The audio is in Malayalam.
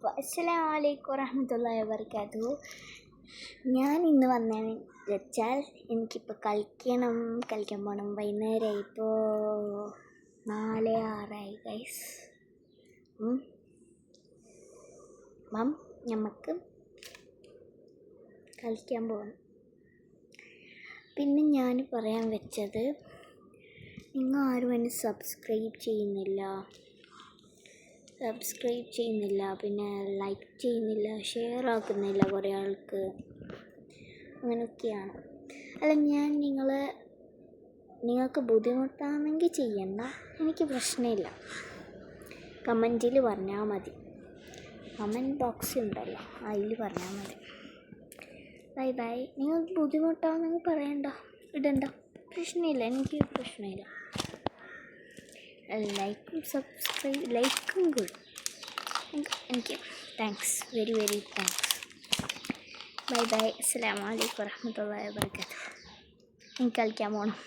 അപ്പോൾ അസ്സലാമു അലൈക്കും വറഹ്മത്തുള്ളാഹി വബറകാതുഹു. ഞാൻ ഇന്ന് വന്നതെന്ന് വെച്ചാൽ എനിക്കിപ്പോൾ കളിക്കാൻ പോകണം. വൈകുന്നേരമായി, ഇപ്പോൾ 4:06 ഗൈസ്. നമുക്ക് കളിക്കാൻ പോകണം. പിന്നെ ഞാൻ പറയാൻ വെച്ചത്, നിങ്ങൾ ആരും എന്നെ സബ്സ്ക്രൈബ് ചെയ്യുന്നില്ല, പിന്നെ ലൈക്ക് ചെയ്യുന്നില്ല, ഷെയർ ആക്കുന്നില്ല കുറേ ആൾക്ക്. അങ്ങനെയൊക്കെയാണ്. അല്ല, ഞാൻ നിങ്ങൾക്ക് ബുദ്ധിമുട്ടാണെങ്കിൽ ചെയ്യണ്ട, എനിക്ക് പ്രശ്നമില്ല. കമൻറ്റിൽ പറഞ്ഞാൽ മതി. കമൻറ്റ് ബോക്സ് ഉണ്ടല്ലോ, അതിൽ പറഞ്ഞാൽ മതി. ബൈ. നിങ്ങൾക്ക് ബുദ്ധിമുട്ടാണെങ്കിൽ ഇടണ്ട, പ്രശ്നമില്ല, എനിക്ക് പ്രശ്നമില്ല. ലൈക്കും കൂടി എനിക്ക് താങ്ക്സ്, വെരി താങ്ക്സ്. ബൈ. അസ്സലാമു അലൈക്കും വറഹ്മത്തുള്ളാഹി വബറകാതുഹു. എനിക്ക് കളിക്കാൻ പോകണം.